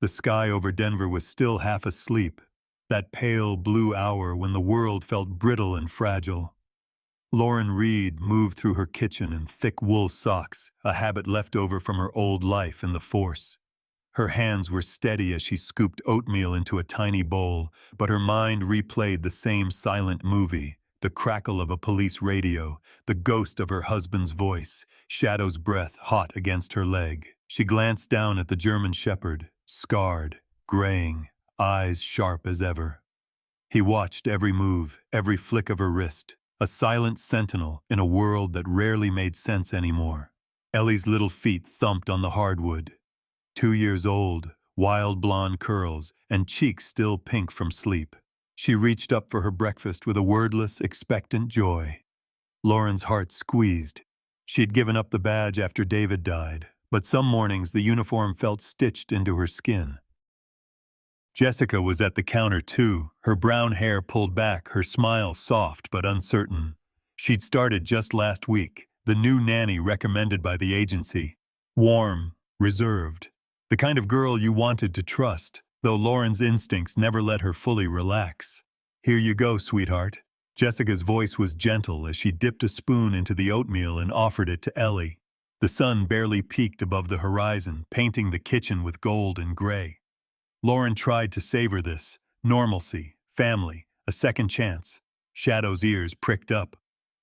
The sky over Denver was still half asleep, that pale blue hour when the world felt brittle and fragile. Lauren Reed moved through her kitchen in thick wool socks, a habit left over from her old life in the force. Her hands were steady as she scooped oatmeal into a tiny bowl, but her mind replayed the same silent movie, the crackle of a police radio, the ghost of her husband's voice, Shadow's breath hot against her leg. She glanced down at the German shepherd, scarred, graying, eyes sharp as ever. He watched every move, every flick of her wrist, a silent sentinel in a world that rarely made sense anymore. Ellie's little feet thumped on the hardwood. 2 years old, wild blonde curls, and cheeks still pink from sleep. She reached up for her breakfast with a wordless, expectant joy. Lauren's heart squeezed. She'd given up the badge after David died, but some mornings the uniform felt stitched into her skin. Jessica was at the counter too, her brown hair pulled back, her smile soft but uncertain. She'd started just last week, the new nanny recommended by the agency. Warm, reserved. The kind of girl you wanted to trust, though Lauren's instincts never let her fully relax. "Here you go, sweetheart." Jessica's voice was gentle as she dipped a spoon into the oatmeal and offered it to Ellie. The sun barely peeked above the horizon, painting the kitchen with gold and gray. Lauren tried to savor this. Normalcy, family, a second chance. Shadow's ears pricked up.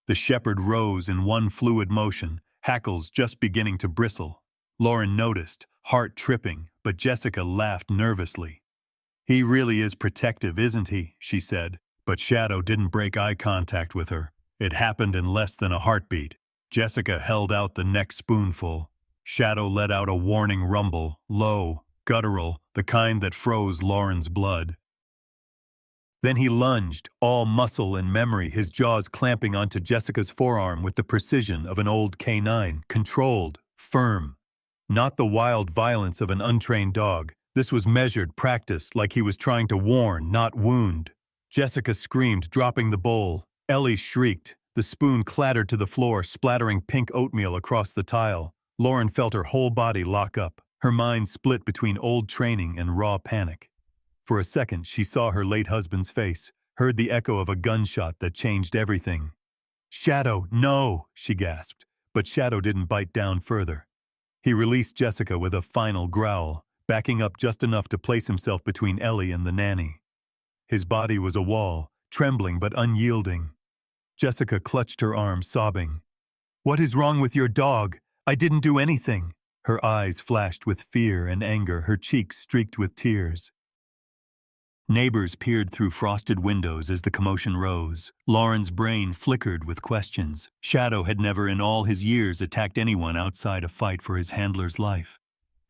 The shepherd rose in one fluid motion, hackles just beginning to bristle. Lauren noticed, heart tripping, but Jessica laughed nervously. "He really is protective, isn't he?" she said, but Shadow didn't break eye contact with her. It happened in less than a heartbeat. Jessica held out the next spoonful. Shadow let out a warning rumble, low, guttural, the kind that froze Lauren's blood. Then he lunged, all muscle and memory, his jaws clamping onto Jessica's forearm with the precision of an old canine, controlled, firm. Not the wild violence of an untrained dog. This was measured, practiced, like he was trying to warn, not wound. Jessica screamed, dropping the bowl. Ellie shrieked. The spoon clattered to the floor, splattering pink oatmeal across the tile. Lauren felt her whole body lock up, her mind split between old training and raw panic. For a second, she saw her late husband's face, heard the echo of a gunshot that changed everything. "Shadow, no!" she gasped, but Shadow didn't bite down further. He released Jessica with a final growl, backing up just enough to place himself between Ellie and the nanny. His body was a wall, trembling but unyielding. Jessica clutched her arm, sobbing. "What is wrong with your dog? I didn't do anything." Her eyes flashed with fear and anger, her cheeks streaked with tears. Neighbors peered through frosted windows as the commotion rose. Lauren's brain flickered with questions. Shadow had never in all his years attacked anyone outside a fight for his handler's life.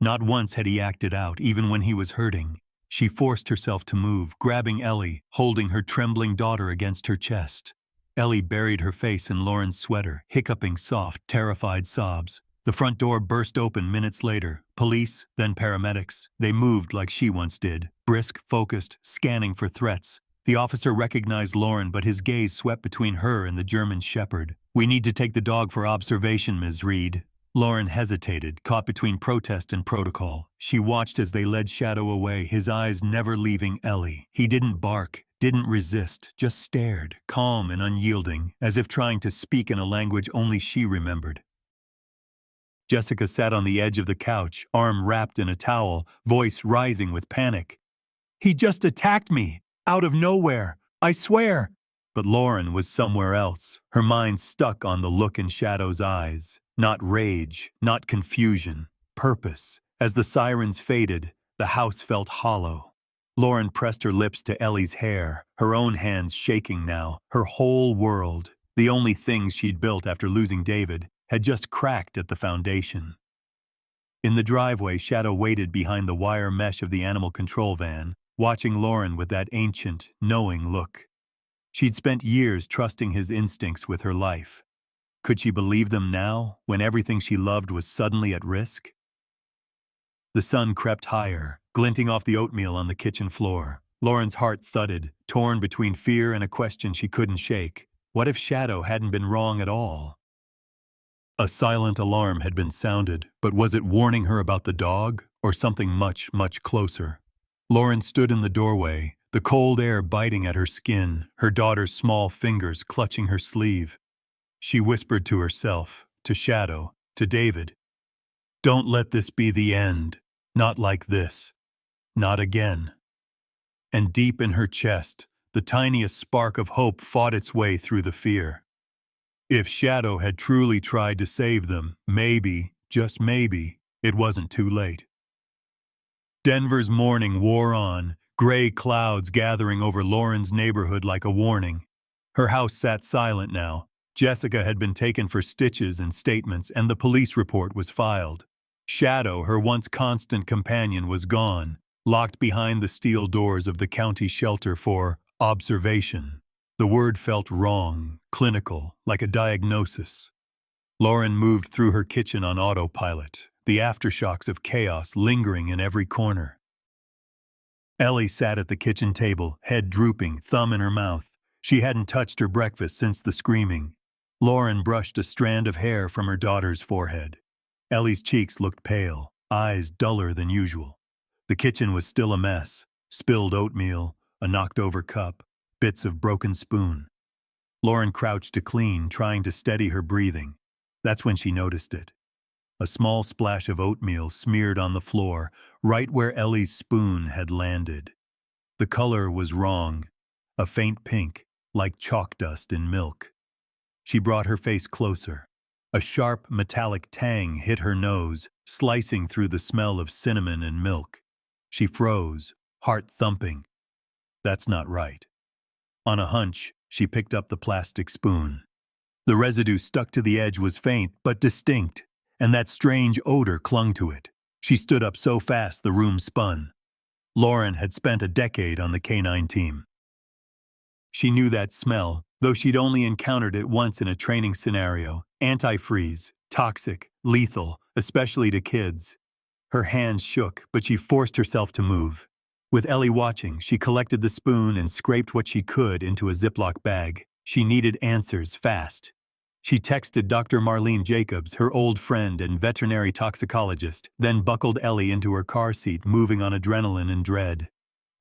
Not once had he acted out, even when he was hurting. She forced herself to move, grabbing Ellie, holding her trembling daughter against her chest. Ellie buried her face in Lauren's sweater, hiccuping soft, terrified sobs. The front door burst open minutes later. Police, then paramedics. They moved like she once did, brisk, focused, scanning for threats. The officer recognized Lauren, but his gaze swept between her and the German shepherd. "We need to take the dog for observation, Ms. Reed." Lauren hesitated, caught between protest and protocol. She watched as they led Shadow away, his eyes never leaving Ellie. He didn't bark, didn't resist, just stared, calm and unyielding, as if trying to speak in a language only she remembered. Jessica sat on the edge of the couch, arm wrapped in a towel, voice rising with panic. "He just attacked me, out of nowhere, I swear." But Lauren was somewhere else, her mind stuck on the look in Shadow's eyes. Not rage, not confusion, purpose. As the sirens faded, the house felt hollow. Lauren pressed her lips to Ellie's hair, her own hands shaking now. Her whole world, the only things she'd built after losing David, had just cracked at the foundation. In the driveway, Shadow waited behind the wire mesh of the animal control van, watching Lauren with that ancient, knowing look. She'd spent years trusting his instincts with her life. Could she believe them now, when everything she loved was suddenly at risk? The sun crept higher, glinting off the oatmeal on the kitchen floor. Lauren's heart thudded, torn between fear and a question she couldn't shake. What if Shadow hadn't been wrong at all? A silent alarm had been sounded, but was it warning her about the dog, or something much, much closer. Lauren stood in the doorway, the cold air biting at her skin, her daughter's small fingers clutching her sleeve. She whispered to herself, to Shadow, to David, "Don't let this be the end. Not like this. Not again." And deep in her chest, the tiniest spark of hope fought its way through the fear. If Shadow had truly tried to save them, maybe, just maybe, it wasn't too late. Denver's morning wore on, gray clouds gathering over Lauren's neighborhood like a warning. Her house sat silent now. Jessica had been taken for stitches and statements, and the police report was filed. Shadow, her once constant companion, was gone, locked behind the steel doors of the county shelter for observation. The word felt wrong, clinical, like a diagnosis. Lauren moved through her kitchen on autopilot, the aftershocks of chaos lingering in every corner. Ellie sat at the kitchen table, head drooping, thumb in her mouth. She hadn't touched her breakfast since the screaming. Lauren brushed a strand of hair from her daughter's forehead. Ellie's cheeks looked pale, eyes duller than usual. The kitchen was still a mess. Spilled oatmeal, a knocked-over cup, bits of broken spoon. Lauren crouched to clean, trying to steady her breathing. That's when she noticed it. A small splash of oatmeal smeared on the floor, right where Ellie's spoon had landed. The color was wrong, a faint pink, like chalk dust in milk. She brought her face closer. A sharp, metallic tang hit her nose, slicing through the smell of cinnamon and milk. She froze, heart thumping. That's not right. On a hunch, she picked up the plastic spoon. The residue stuck to the edge was faint, but distinct, and that strange odor clung to it. She stood up so fast the room spun. Lauren had spent a decade on the K-9 team. She knew that smell, though she'd only encountered it once in a training scenario. Antifreeze, toxic, lethal, especially to kids. Her hands shook, but she forced herself to move. With Ellie watching, she collected the spoon and scraped what she could into a Ziploc bag. She needed answers fast. She texted Dr. Marlene Jacobs, her old friend and veterinary toxicologist, then buckled Ellie into her car seat, moving on adrenaline and dread.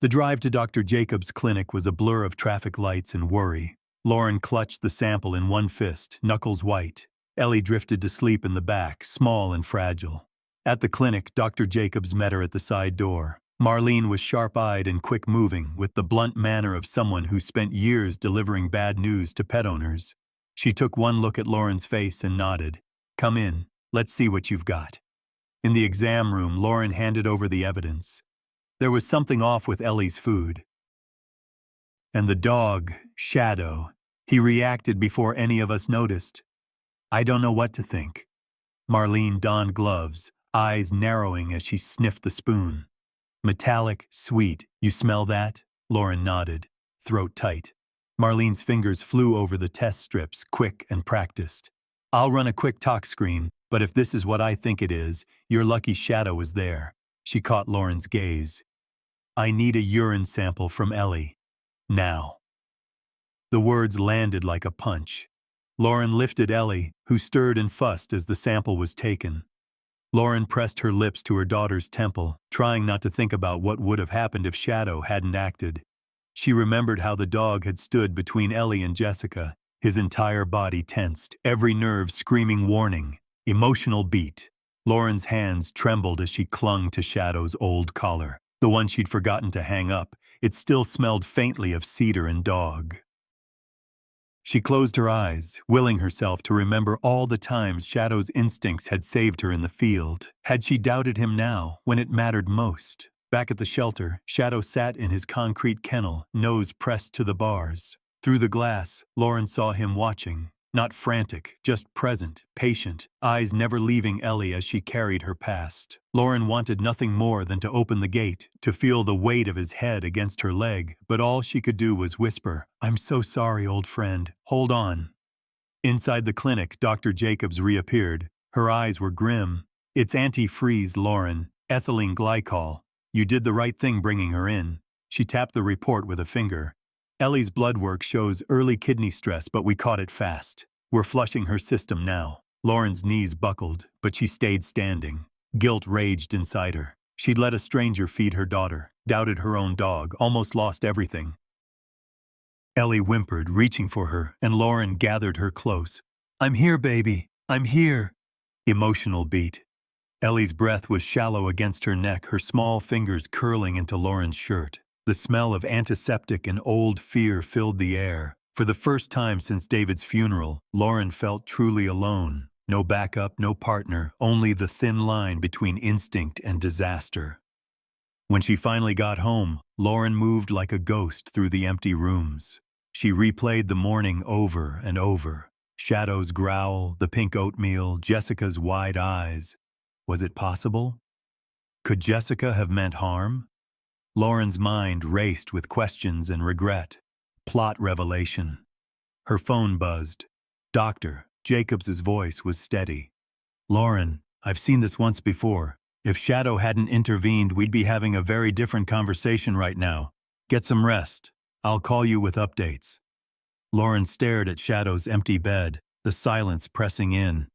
The drive to Dr. Jacobs' clinic was a blur of traffic lights and worry. Lauren clutched the sample in one fist, knuckles white. Ellie drifted to sleep in the back, small and fragile. At the clinic, Dr. Jacobs met her at the side door. Marlene was sharp-eyed and quick-moving, with the blunt manner of someone who spent years delivering bad news to pet owners. She took one look at Lauren's face and nodded. "Come in. Let's see what you've got." In the exam room, Lauren handed over the evidence. There was something off with Ellie's food. And the dog, Shadow, he reacted before any of us noticed. I don't know what to think. Marlene donned gloves, eyes narrowing as she sniffed the spoon. Metallic, sweet. You smell that? Lauren nodded, throat tight. Marlene's fingers flew over the test strips, quick and practiced. I'll run a quick tox screen, but if this is what I think it is, you're lucky Shadow was there. She caught Lauren's gaze. I need a urine sample from Ellie. Now. The words landed like a punch. Lauren lifted Ellie, who stirred and fussed as the sample was taken. Lauren pressed her lips to her daughter's temple, trying not to think about what would have happened if Shadow hadn't acted. She remembered how the dog had stood between Ellie and Jessica, his entire body tensed, every nerve screaming warning, emotional beat. Lauren's hands trembled as she clung to Shadow's old collar, the one she'd forgotten to hang up. It still smelled faintly of cedar and dog. She closed her eyes, willing herself to remember all the times Shadow's instincts had saved her in the field. Had she doubted him now, when it mattered most? Back at the shelter, Shadow sat in his concrete kennel, nose pressed to the bars. Through the glass, Lauren saw him watching. Not frantic, just present, patient, eyes never leaving Ellie as she carried her past. Lauren wanted nothing more than to open the gate, to feel the weight of his head against her leg, but all she could do was whisper, I'm so sorry, old friend. Hold on. Inside the clinic, Dr. Jacobs reappeared. Her eyes were grim. It's antifreeze, Lauren. Ethylene glycol. You did the right thing bringing her in. She tapped the report with a finger. Ellie's blood work shows early kidney stress, but we caught it fast. We're flushing her system now. Lauren's knees buckled, but she stayed standing. Guilt raged inside her. She'd let a stranger feed her daughter, doubted her own dog, almost lost everything. Ellie whimpered, reaching for her, and Lauren gathered her close. "I'm here, baby. I'm here." Emotional beat. Ellie's breath was shallow against her neck, her small fingers curling into Lauren's shirt. The smell of antiseptic and old fear filled the air. For the first time since David's funeral, Lauren felt truly alone. No backup, no partner, only the thin line between instinct and disaster. When she finally got home, Lauren moved like a ghost through the empty rooms. She replayed the morning over and over. Shadow's growl, the pink oatmeal, Jessica's wide eyes. Was it possible? Could Jessica have meant harm? Lauren's mind raced with questions and regret. Plot revelation. Her phone buzzed. Dr. Jacobs's voice was steady. "Lauren, I've seen this once before. If Shadow hadn't intervened, we'd be having a very different conversation right now. Get some rest. I'll call you with updates." Lauren stared at Shadow's empty bed, the silence pressing in.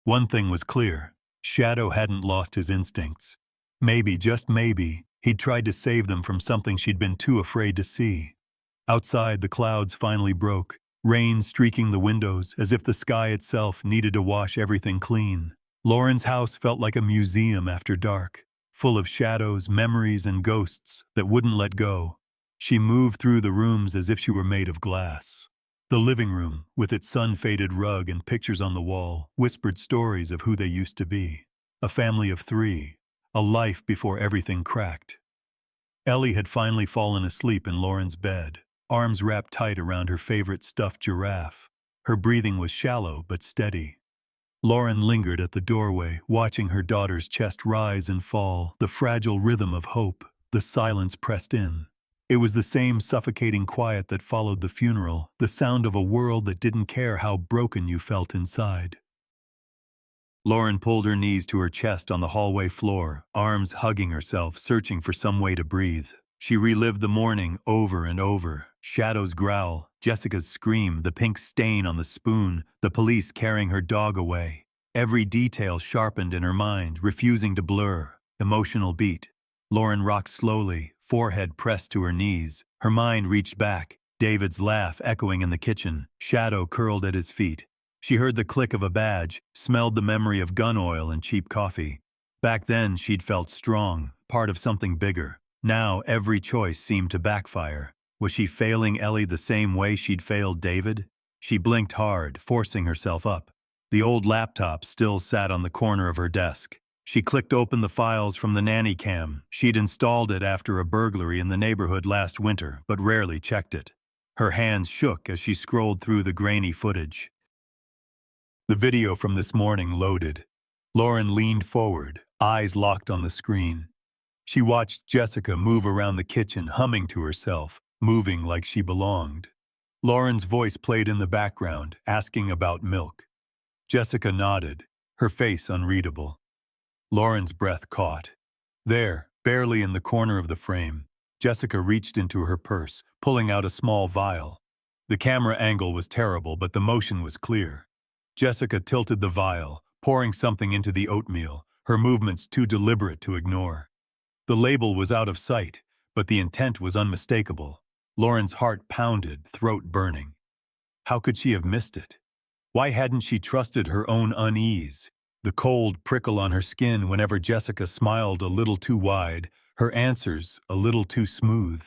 One thing was clear. Shadow hadn't lost his instincts. Maybe, just maybe, he'd tried to save them from something she'd been too afraid to see. Outside, the clouds finally broke, rain streaking the windows as if the sky itself needed to wash everything clean. Lauren's house felt like a museum after dark, full of shadows, memories, and ghosts that wouldn't let go. She moved through the rooms as if she were made of glass. The living room, with its sun-faded rug and pictures on the wall, whispered stories of who they used to be. A family of 3, a life before everything cracked. Ellie had finally fallen asleep in Lauren's bed, arms wrapped tight around her favorite stuffed giraffe. Her breathing was shallow but steady. Lauren lingered at the doorway, watching her daughter's chest rise and fall, the fragile rhythm of hope. The silence pressed in. It was the same suffocating quiet that followed the funeral, the sound of a world that didn't care how broken you felt inside. Lauren pulled her knees to her chest on the hallway floor, arms hugging herself, searching for some way to breathe. She relived the morning over and over. Shadow's growl, Jessica's scream, the pink stain on the spoon, the police carrying her dog away. Every detail sharpened in her mind, refusing to blur. Emotional beat. Lauren rocked slowly, forehead pressed to her knees. Her mind reached back, David's laugh echoing in the kitchen, Shadow curled at his feet. She heard the click of a badge, smelled the memory of gun oil and cheap coffee. Back then, she'd felt strong, part of something bigger. Now, every choice seemed to backfire. Was she failing Ellie the same way she'd failed David? She blinked hard, forcing herself up. The old laptop still sat on the corner of her desk. She clicked open the files from the nanny cam. She'd installed it after a burglary in the neighborhood last winter, but rarely checked it. Her hands shook as she scrolled through the grainy footage. The video from this morning loaded. Lauren leaned forward, eyes locked on the screen. She watched Jessica move around the kitchen, humming to herself, moving like she belonged. Lauren's voice played in the background, asking about milk. Jessica nodded, her face unreadable. Lauren's breath caught. There, barely in the corner of the frame, Jessica reached into her purse, pulling out a small vial. The camera angle was terrible, but the motion was clear. Jessica tilted the vial, pouring something into the oatmeal, her movements too deliberate to ignore. The label was out of sight, but the intent was unmistakable. Lauren's heart pounded, throat burning. How could she have missed it? Why hadn't she trusted her own unease? The cold prickle on her skin whenever Jessica smiled a little too wide, her answers a little too smooth.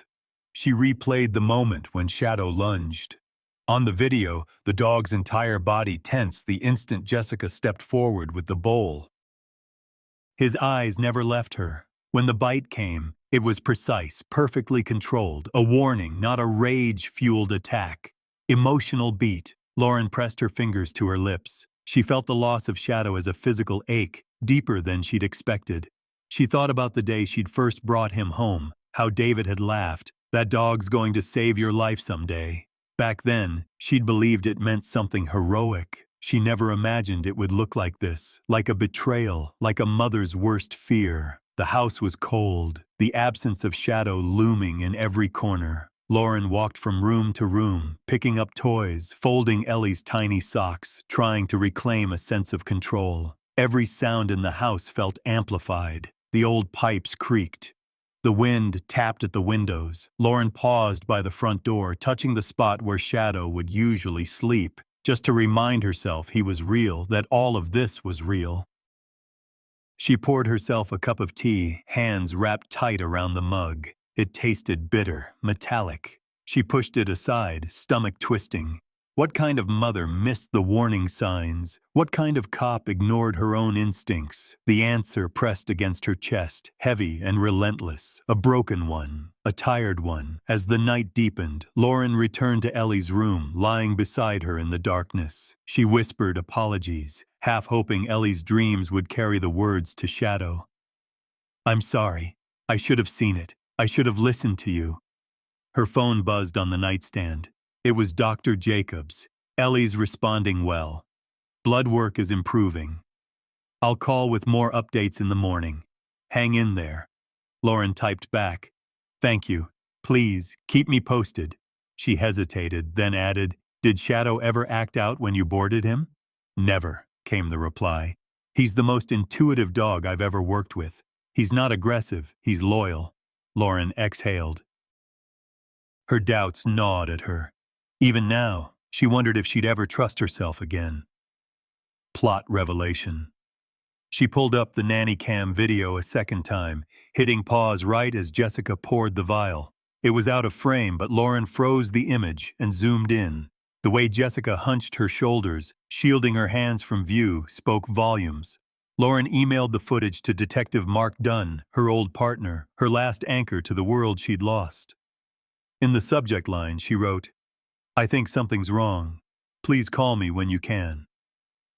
She replayed the moment when Shadow lunged. On the video, the dog's entire body tensed the instant Jessica stepped forward with the bowl. His eyes never left her. When the bite came, it was precise, perfectly controlled, a warning, not a rage-fueled attack. Emotional beat. Lauren pressed her fingers to her lips. She felt the loss of Shadow as a physical ache, deeper than she'd expected. She thought about the day she'd first brought him home, how David had laughed, "That dog's going to save your life someday." Back then, she'd believed it meant something heroic. She never imagined it would look like this, like a betrayal, like a mother's worst fear. The house was cold, the absence of Shadow looming in every corner. Lauren walked from room to room, picking up toys, folding Ellie's tiny socks, trying to reclaim a sense of control. Every sound in the house felt amplified. The old pipes creaked. The wind tapped at the windows. Lauren paused by the front door, touching the spot where Shadow would usually sleep, just to remind herself he was real, that all of this was real. She poured herself a cup of tea, hands wrapped tight around the mug. It tasted bitter, metallic. She pushed it aside, stomach twisting. What kind of mother missed the warning signs? What kind of cop ignored her own instincts? The answer pressed against her chest, heavy and relentless. A broken one, a tired one. As the night deepened, Lauren returned to Ellie's room, lying beside her in the darkness. She whispered apologies, half hoping Ellie's dreams would carry the words to Shadow. "I'm sorry. I should have seen it. I should have listened to you." Her phone buzzed on the nightstand. It was Dr. Jacobs. "Ellie's responding well. Blood work is improving. I'll call with more updates in the morning. Hang in there." Lauren typed back, "Thank you. Please, keep me posted." She hesitated, then added, "Did Shadow ever act out when you boarded him?" "Never," came the reply. "He's the most intuitive dog I've ever worked with. He's not aggressive, he's loyal." Lauren exhaled. Her doubts gnawed at her. Even now, she wondered if she'd ever trust herself again. Plot revelation. She pulled up the nanny cam video a second time, hitting pause right as Jessica poured the vial. It was out of frame, but Lauren froze the image and zoomed in. The way Jessica hunched her shoulders, shielding her hands from view, spoke volumes. Lauren emailed the footage to Detective Mark Dunn, her old partner, her last anchor to the world she'd lost. In the subject line, she wrote, "I think something's wrong. Please call me when you can."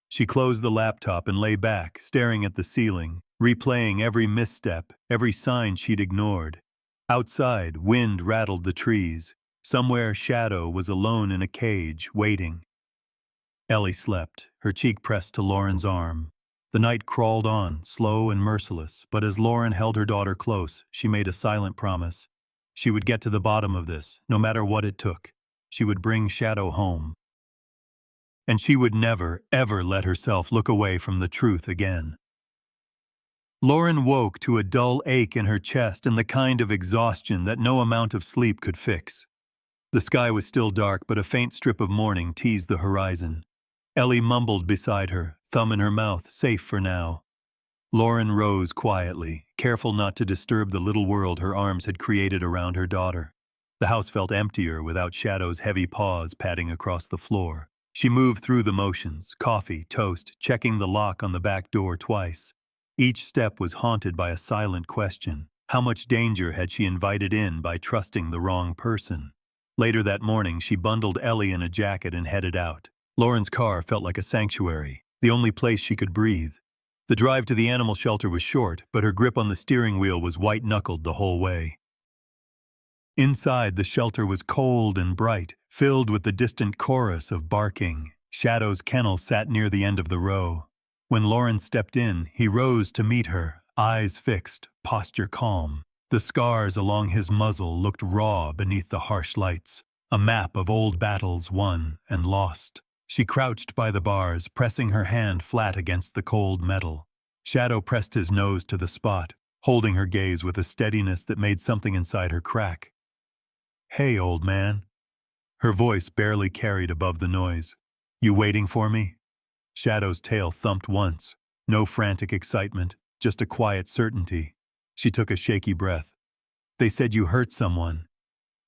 She closed the laptop and lay back, staring at the ceiling, replaying every misstep, every sign she'd ignored. Outside, wind rattled the trees. Somewhere, Shadow was alone in a cage, waiting. Ellie slept, her cheek pressed to Lauren's arm. The night crawled on, slow and merciless, but as Lauren held her daughter close, she made a silent promise. She would get to the bottom of this, no matter what it took. She would bring Shadow home. And she would never, ever let herself look away from the truth again. Lauren woke to a dull ache in her chest and the kind of exhaustion that no amount of sleep could fix. The sky was still dark, but a faint strip of morning teased the horizon. Ellie mumbled beside her, thumb in her mouth, safe for now. Lauren rose quietly, careful not to disturb the little world her arms had created around her daughter. The house felt emptier without Shadow's heavy paws padding across the floor. She moved through the motions, coffee, toast, checking the lock on the back door twice. Each step was haunted by a silent question. How much danger had she invited in by trusting the wrong person? Later that morning, she bundled Ellie in a jacket and headed out. Lauren's car felt like a sanctuary, the only place she could breathe. The drive to the animal shelter was short, but her grip on the steering wheel was white-knuckled the whole way. Inside, the shelter was cold and bright, filled with the distant chorus of barking. Shadow's kennel sat near the end of the row. When Lauren stepped in, he rose to meet her, eyes fixed, posture calm. The scars along his muzzle looked raw beneath the harsh lights, a map of old battles won and lost. She crouched by the bars, pressing her hand flat against the cold metal. Shadow pressed his nose to the spot, holding her gaze with a steadiness that made something inside her crack. "Hey, old man." Her voice barely carried above the noise. "You waiting for me?" Shadow's tail thumped once. No frantic excitement, just a quiet certainty. She took a shaky breath. "They said you hurt someone.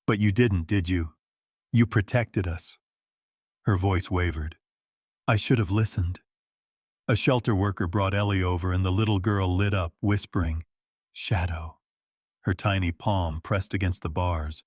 But you didn't, did you? You protected us." Her voice wavered. "I should have listened." A shelter worker brought Ellie over and the little girl lit up, whispering, "Shadow." Her tiny palm pressed against the bars.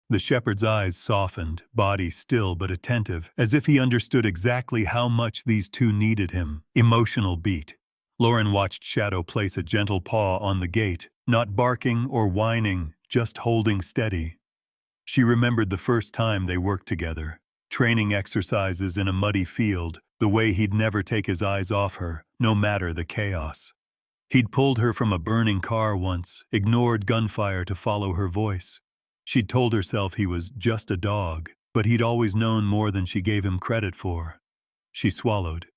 The shepherd's eyes softened, body still but attentive, as if he understood exactly how much these two needed him. Emotional beat. Lauren watched Shadow place a gentle paw on the gate, not barking or whining, just holding steady. She remembered the first time they worked together, training exercises in a muddy field, the way he'd never take his eyes off her, no matter the chaos. He'd pulled her from a burning car once, ignored gunfire to follow her voice. She'd told herself he was just a dog, but he'd always known more than she gave him credit for. She swallowed.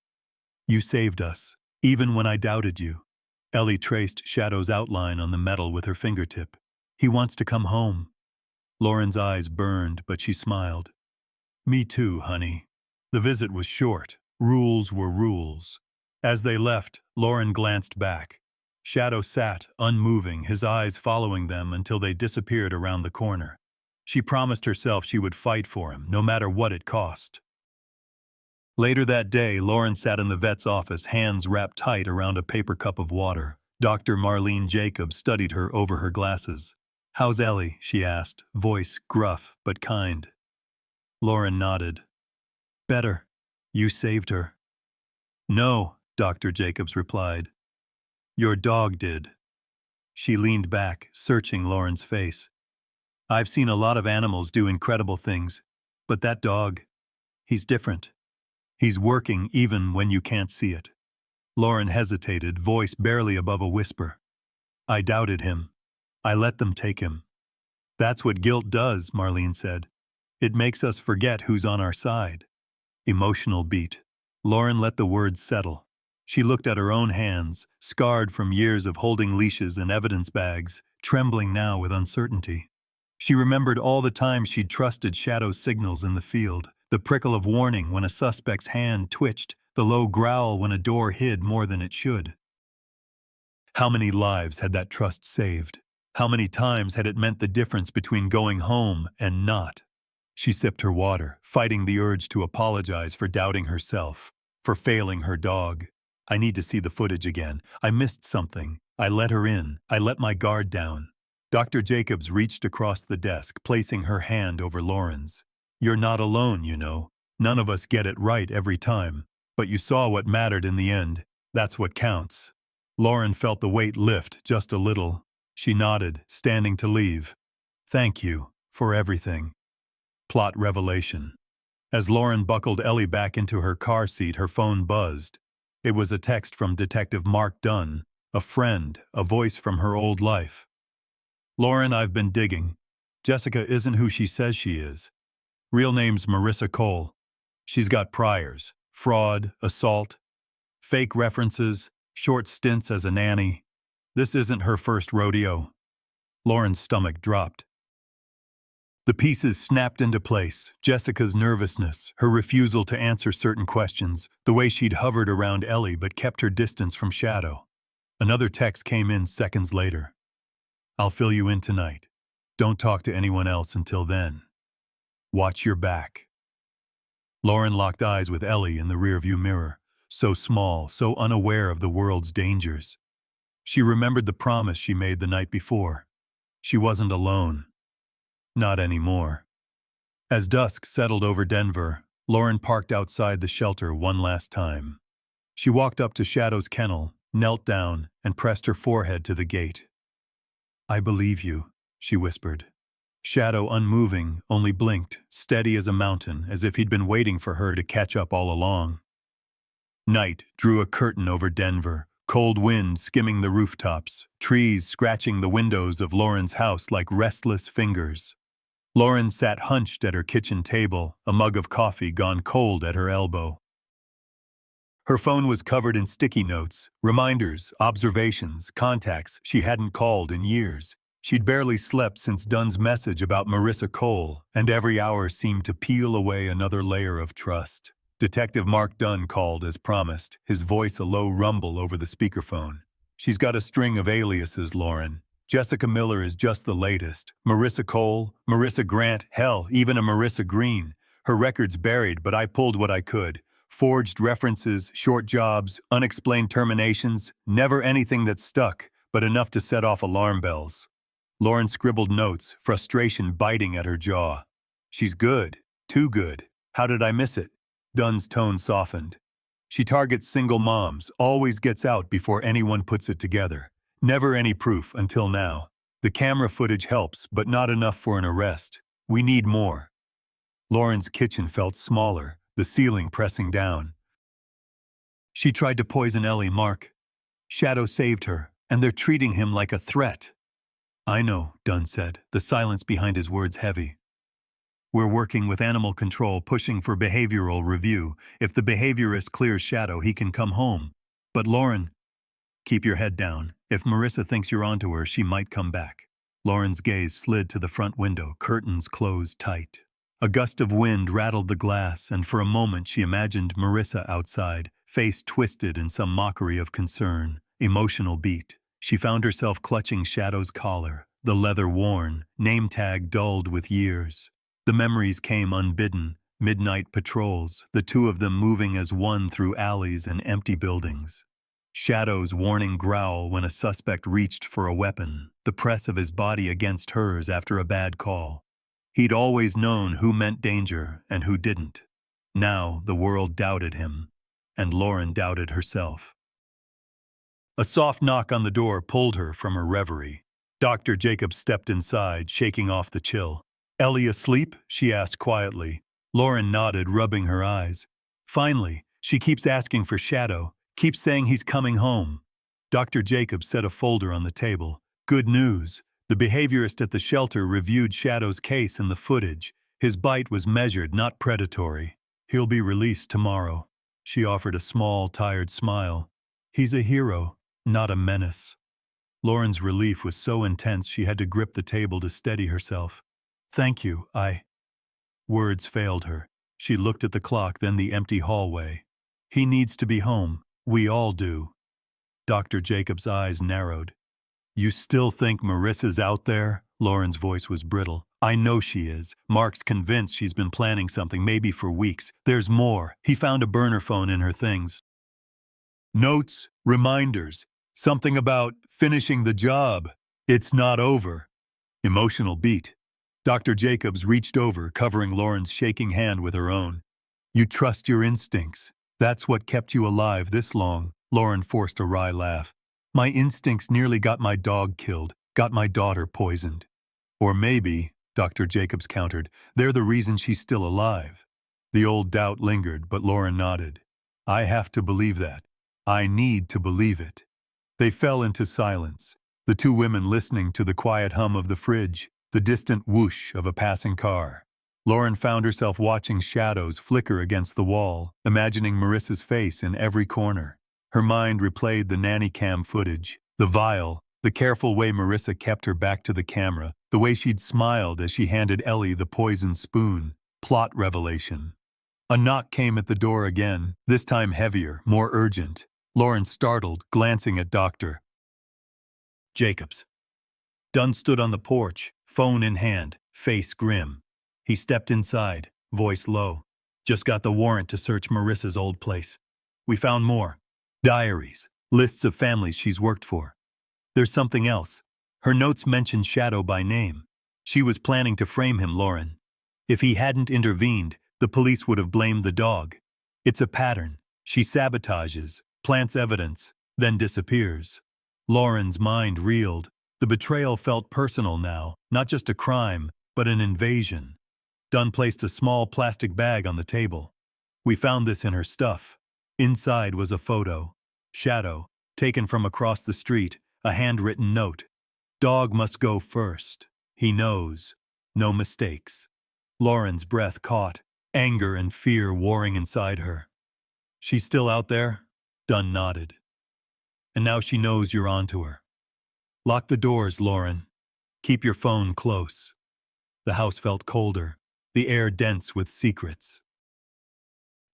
"You saved us, even when I doubted you." Ellie traced Shadow's outline on the metal with her fingertip. He wants to come home. Lauren's eyes burned, but she smiled. Me too, honey. The visit was short. Rules were rules. As they left, Lauren glanced back. Shadow sat, unmoving, his eyes following them until they disappeared around the corner. She promised herself she would fight for him, no matter what it cost. Later that day, Lauren sat in the vet's office, hands wrapped tight around a paper cup of water. Dr. Marlene Jacobs studied her over her glasses. "How's Ellie?" she asked, voice gruff but kind. Lauren nodded. "Better. You saved her." "No," Dr. Jacobs replied. "Your dog did." She leaned back, searching Lauren's face. "I've seen a lot of animals do incredible things, but that dog, he's different. He's working even when you can't see it." Lauren hesitated, voice barely above a whisper. "I doubted him. I let them take him." "That's what guilt does," Marlene said. "It makes us forget who's on our side." Emotional beat. Lauren let the words settle. She looked at her own hands, scarred from years of holding leashes and evidence bags, trembling now with uncertainty. She remembered all the times she'd trusted Shadow's signals in the field, the prickle of warning when a suspect's hand twitched, the low growl when a door hid more than it should. How many lives had that trust saved? How many times had it meant the difference between going home and not? She sipped her water, fighting the urge to apologize for doubting herself, for failing her dog. "I need to see the footage again. I missed something. I let her in. I let my guard down." Dr. Jacobs reached across the desk, placing her hand over Lauren's. "You're not alone, you know. None of us get it right every time. But you saw what mattered in the end. That's what counts." Lauren felt the weight lift just a little. She nodded, standing to leave. "Thank you for everything." Plot revelation. As Lauren buckled Ellie back into her car seat, her phone buzzed. It was a text from Detective Mark Dunn, a friend, a voice from her old life. "Lauren, I've been digging. Jessica isn't who she says she is. Real name's Marissa Cole. She's got priors, fraud, assault, fake references, short stints as a nanny. This isn't her first rodeo." Lauren's stomach dropped. The pieces snapped into place. Jessica's nervousness, her refusal to answer certain questions, the way she'd hovered around Ellie but kept her distance from Shadow. Another text came in seconds later. "I'll fill you in tonight. Don't talk to anyone else until then. Watch your back." Lauren locked eyes with Ellie in the rearview mirror, so small, so unaware of the world's dangers. She remembered the promise she made the night before. She wasn't alone. Not anymore. As dusk settled over Denver, Lauren parked outside the shelter one last time. She walked up to Shadow's kennel, knelt down, and pressed her forehead to the gate. "I believe you," she whispered. Shadow, unmoving, only blinked, steady as a mountain, as if he'd been waiting for her to catch up all along. Night drew a curtain over Denver, cold wind skimming the rooftops, trees scratching the windows of Lauren's house like restless fingers. Lauren sat hunched at her kitchen table, a mug of coffee gone cold at her elbow. Her phone was covered in sticky notes, reminders, observations, contacts she hadn't called in years. She'd barely slept since Dunn's message about Marissa Cole, and every hour seemed to peel away another layer of trust. Detective Mark Dunn called as promised, his voice a low rumble over the speakerphone. "She's got a string of aliases, Lauren. Jessica Miller is just the latest. Marissa Cole, Marissa Grant, hell, even a Marissa Green. Her record's buried, but I pulled what I could. Forged references, short jobs, unexplained terminations, never anything that stuck, but enough to set off alarm bells." Lauren scribbled notes, frustration biting at her jaw. "She's good. Too good. How did I miss it?" Dunn's tone softened. "She targets single moms, always gets out before anyone puts it together. Never any proof until now. The camera footage helps, but not enough for an arrest. We need more." Lauren's kitchen felt smaller, the ceiling pressing down. "She tried to poison Ellie, Mark. Shadow saved her, and they're treating him like a threat." "I know," Dunn said, the silence behind his words heavy. "We're working with animal control, pushing for behavioral review. If the behaviorist clears Shadow, he can come home. But Lauren..." Keep your head down. If Marissa thinks you're onto her, she might come back. Lauren's gaze slid to the front window, curtains closed tight. A gust of wind rattled the glass, and for a moment she imagined Marissa outside, face twisted in some mockery of concern. Emotional beat. She found herself clutching Shadow's collar, the leather worn, name tag dulled with years. The memories came unbidden, midnight patrols, the two of them moving as one through alleys and empty buildings. Shadow's warning growl when a suspect reached for a weapon, the press of his body against hers after a bad call. He'd always known who meant danger and who didn't. Now the world doubted him, and Lauren doubted herself. A soft knock on the door pulled her from her reverie. Dr. Jacobs stepped inside, shaking off the chill. "Ellie asleep?" she asked quietly. Lauren nodded, rubbing her eyes. "Finally, she keeps asking for Shadow, keeps saying he's coming home." Dr. Jacobs set a folder on the table. "Good news. The behaviorist at the shelter reviewed Shadow's case and the footage. His bite was measured, not predatory. He'll be released tomorrow." She offered a small, tired smile. "He's a hero, not a menace." Lauren's relief was so intense she had to grip the table to steady herself. "Thank you, Words failed her. She looked at the clock, then the empty hallway. "He needs to be home. We all do." Dr. Jacobs' eyes narrowed. "You still think Marissa's out there?" Lauren's voice was brittle. "I know she is. Mark's convinced she's been planning something, maybe for weeks. There's more. He found a burner phone in her things. Notes, reminders, something about finishing the job. It's not over." Emotional beat. Dr. Jacobs reached over, covering Lauren's shaking hand with her own. "You trust your instincts. That's what kept you alive this long." Lauren forced a wry laugh. "My instincts nearly got my dog killed, got my daughter poisoned." "Or maybe," Dr. Jacobs countered, "they're the reason she's still alive." The old doubt lingered, but Lauren nodded. "I have to believe that. I need to believe it." They fell into silence, the two women listening to the quiet hum of the fridge, the distant whoosh of a passing car. Lauren found herself watching shadows flicker against the wall, imagining Marissa's face in every corner. Her mind replayed the nanny cam footage, the vial, the careful way Marissa kept her back to the camera, the way she'd smiled as she handed Ellie the poisoned spoon. Plot revelation. A knock came at the door again, this time heavier, more urgent. Lauren startled, glancing at Dr. Jacobs. Dunn stood on the porch, phone in hand, face grim. He stepped inside, voice low. "Just got the warrant to search Marissa's old place. We found more. Diaries, lists of families she's worked for. There's something else. Her notes mention Shadow by name. She was planning to frame him, Lauren. If he hadn't intervened, the police would have blamed the dog. It's a pattern. She sabotages, plants evidence, then disappears." Lauren's mind reeled. The betrayal felt personal now, not just a crime, but an invasion. Dunn placed a small plastic bag on the table. "We found this in her stuff." Inside was a photo. Shadow, taken from across the street, a handwritten note. "Dog must go first. He knows. No mistakes." Lauren's breath caught, anger and fear warring inside her. "She's still out there?" Dunn nodded. "And now she knows you're onto her. Lock the doors, Lauren. Keep your phone close." The house felt colder, the air dense with secrets.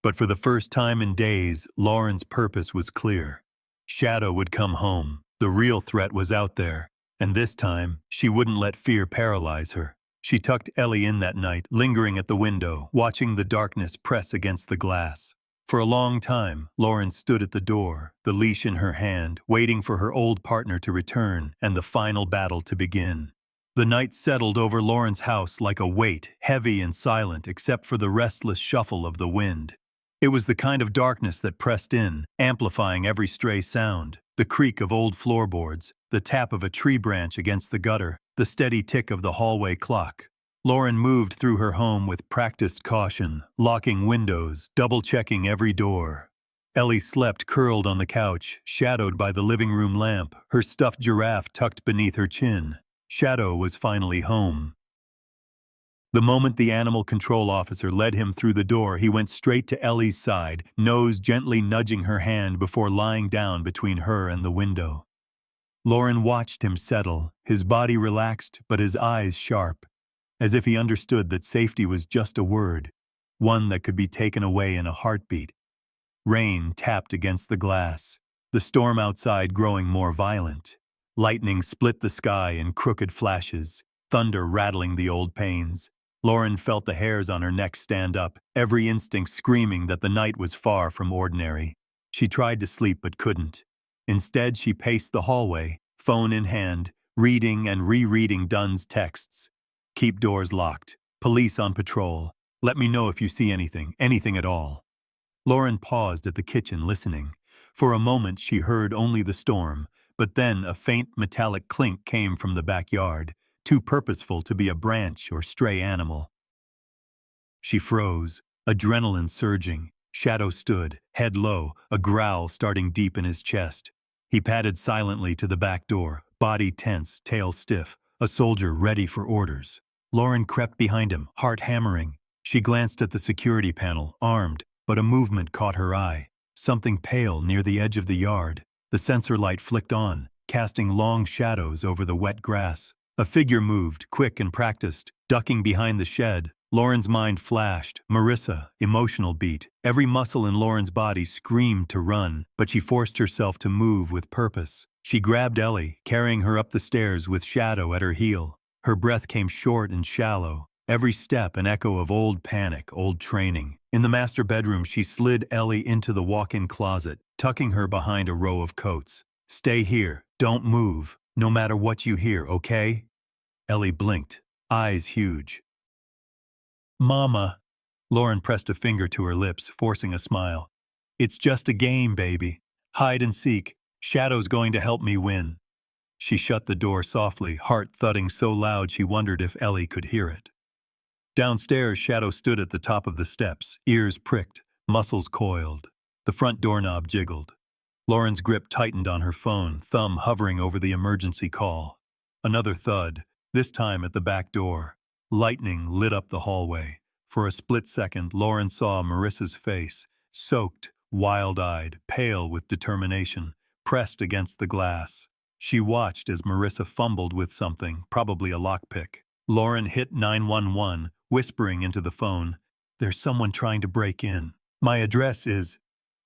But for the first time in days, Lauren's purpose was clear. Shadow would come home. The real threat was out there, and this time, she wouldn't let fear paralyze her. She tucked Ellie in that night, lingering at the window, watching the darkness press against the glass. For a long time, Lauren stood at the door, the leash in her hand, waiting for her old partner to return and the final battle to begin. The night settled over Lauren's house like a weight, heavy and silent except for the restless shuffle of the wind. It was the kind of darkness that pressed in, amplifying every stray sound, the creak of old floorboards, the tap of a tree branch against the gutter, the steady tick of the hallway clock. Lauren moved through her home with practiced caution, locking windows, double-checking every door. Ellie slept curled on the couch, shadowed by the living room lamp, her stuffed giraffe tucked beneath her chin. Shadow was finally home. The moment the animal control officer led him through the door, he went straight to Ellie's side, nose gently nudging her hand before lying down between her and the window. Lauren watched him settle, his body relaxed but his eyes sharp, as if he understood that safety was just a word, one that could be taken away in a heartbeat. Rain tapped against the glass, the storm outside growing more violent. Lightning split the sky in crooked flashes, thunder rattling the old panes. Lauren felt the hairs on her neck stand up, every instinct screaming that the night was far from ordinary. She tried to sleep but couldn't. Instead, she paced the hallway, phone in hand, reading and rereading Dunn's texts. Keep doors locked. Police on patrol. Let me know if you see anything at all. Lauren paused at the kitchen listening. For a moment she heard only the storm, but then a faint metallic clink came from the backyard, too purposeful to be a branch or stray animal. She froze, adrenaline surging. Shadow stood, head low, a growl starting deep in his chest. He padded silently to the back door, body tense, tail stiff, a soldier ready for orders. Lauren crept behind him, heart hammering. She glanced at the security panel, armed, but a movement caught her eye. Something pale near the edge of the yard. The sensor light flicked on, casting long shadows over the wet grass. A figure moved, quick and practiced, ducking behind the shed. Lauren's mind flashed. Marissa, emotional beat. Every muscle in Lauren's body screamed to run, but she forced herself to move with purpose. She grabbed Ellie, carrying her up the stairs with Shadow at her heel. Her breath came short and shallow. Every step an echo of old panic, old training. In the master bedroom, she slid Ellie into the walk-in closet, tucking her behind a row of coats. Stay here. Don't move. No matter what you hear, okay? Ellie blinked, eyes huge. Mama. Lauren pressed a finger to her lips, forcing a smile. It's just a game, baby. Hide and seek. Shadow's going to help me win. She shut the door softly, heart thudding so loud she wondered if Ellie could hear it. Downstairs, Shadow stood at the top of the steps, ears pricked, muscles coiled. The front doorknob jiggled. Lauren's grip tightened on her phone, thumb hovering over the emergency call. Another thud, this time at the back door. Lightning lit up the hallway. For a split second, Lauren saw Marissa's face, soaked, wild-eyed, pale with determination, pressed against the glass. She watched as Marissa fumbled with something, probably a lockpick. Lauren hit 911, whispering into the phone, "There's someone trying to break in. My address is..."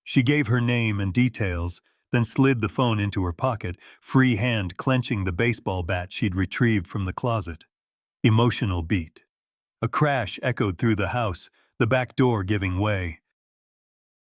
She gave her name and details, then slid the phone into her pocket, free hand clenching the baseball bat she'd retrieved from the closet. Emotional beat. A crash echoed through the house, the back door giving way.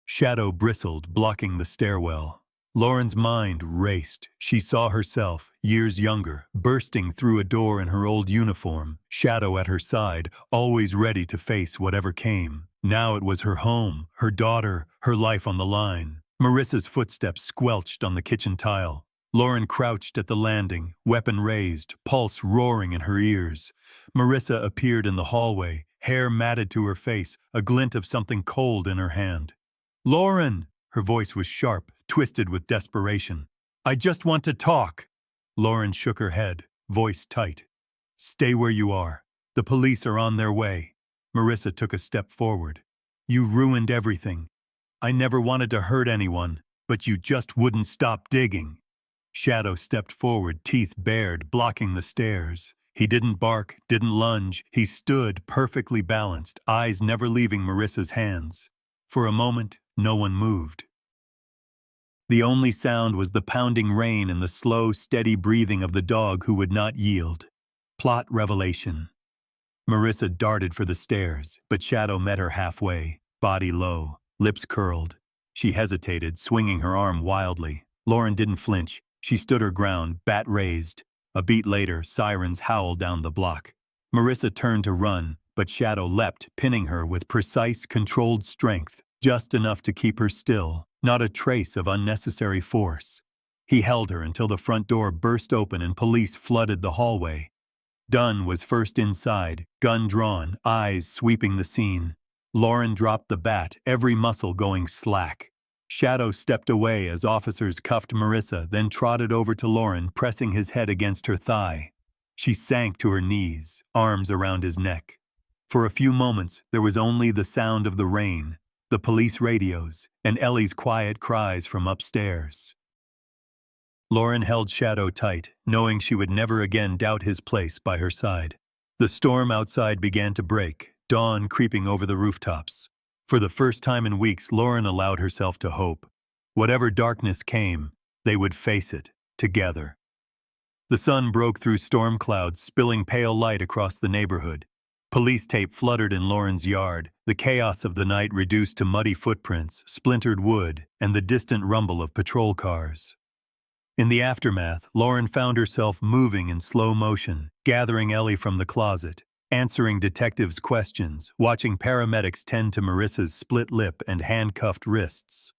Shadow bristled, blocking the stairwell. Lauren's mind raced. She saw herself, years younger, bursting through a door in her old uniform, Shadow at her side, always ready to face whatever came. Now it was her home, her daughter, her life on the line. Marissa's footsteps squelched on the kitchen tile. Lauren crouched at the landing, weapon raised, pulse roaring in her ears. Marissa appeared in the hallway, hair matted to her face, a glint of something cold in her hand. "Lauren!" Her voice was sharp, twisted with desperation. "I just want to talk." Lauren shook her head, voice tight. "Stay where you are. The police are on their way." Marissa took a step forward. "You ruined everything. I never wanted to hurt anyone, but you just wouldn't stop digging." Shadow stepped forward, teeth bared, blocking the stairs. He didn't bark, didn't lunge. He stood, perfectly balanced, eyes never leaving Marissa's hands. For a moment, no one moved. The only sound was the pounding rain and the slow, steady breathing of the dog who would not yield. Plot revelation. Marissa darted for the stairs, but Shadow met her halfway, body low, lips curled. She hesitated, swinging her arm wildly. Lauren didn't flinch. She stood her ground, bat raised. A beat later, sirens howled down the block. Marissa turned to run, but Shadow leapt, pinning her with precise, controlled strength, just enough to keep her still, not a trace of unnecessary force. He held her until the front door burst open and police flooded the hallway. Dunn was first inside, gun drawn, eyes sweeping the scene. Lauren dropped the bat, every muscle going slack. Shadow stepped away as officers cuffed Marissa, then trotted over to Lauren, pressing his head against her thigh. She sank to her knees, arms around his neck. For a few moments, there was only the sound of the rain, the police radios, and Ellie's quiet cries from upstairs. Lauren held Shadow tight, knowing she would never again doubt his place by her side. The storm outside began to break, dawn creeping over the rooftops. For the first time in weeks, Lauren allowed herself to hope. Whatever darkness came, they would face it, together. The sun broke through storm clouds, spilling pale light across the neighborhood. Police tape fluttered in Lauren's yard, the chaos of the night reduced to muddy footprints, splintered wood, and the distant rumble of patrol cars. In the aftermath, Lauren found herself moving in slow motion, gathering Ellie from the closet, answering detectives' questions, watching paramedics tend to Marissa's split lip and handcuffed wrists.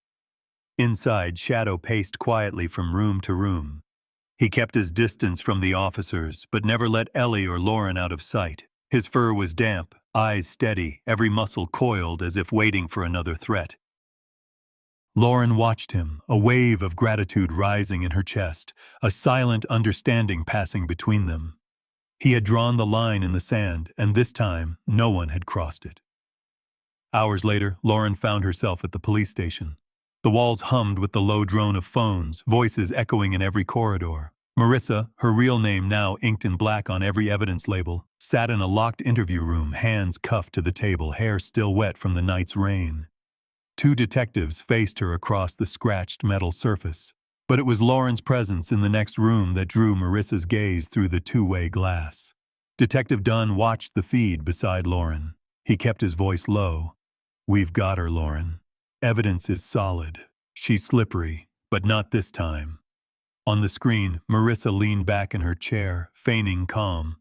Inside, Shadow paced quietly from room to room. He kept his distance from the officers, but never let Ellie or Lauren out of sight. His fur was damp, eyes steady, every muscle coiled as if waiting for another threat. Lauren watched him, a wave of gratitude rising in her chest, a silent understanding passing between them. He had drawn the line in the sand, and this time, no one had crossed it. Hours later, Lauren found herself at the police station. The walls hummed with the low drone of phones, voices echoing in every corridor. Marissa, her real name now inked in black on every evidence label, sat in a locked interview room, hands cuffed to the table, hair still wet from the night's rain. Two detectives faced her across the scratched metal surface, but it was Lauren's presence in the next room that drew Marissa's gaze through the two-way glass. Detective Dunn watched the feed beside Lauren. He kept his voice low. "We've got her, Lauren. Evidence is solid. She's slippery, but not this time." On the screen, Marissa leaned back in her chair, feigning calm.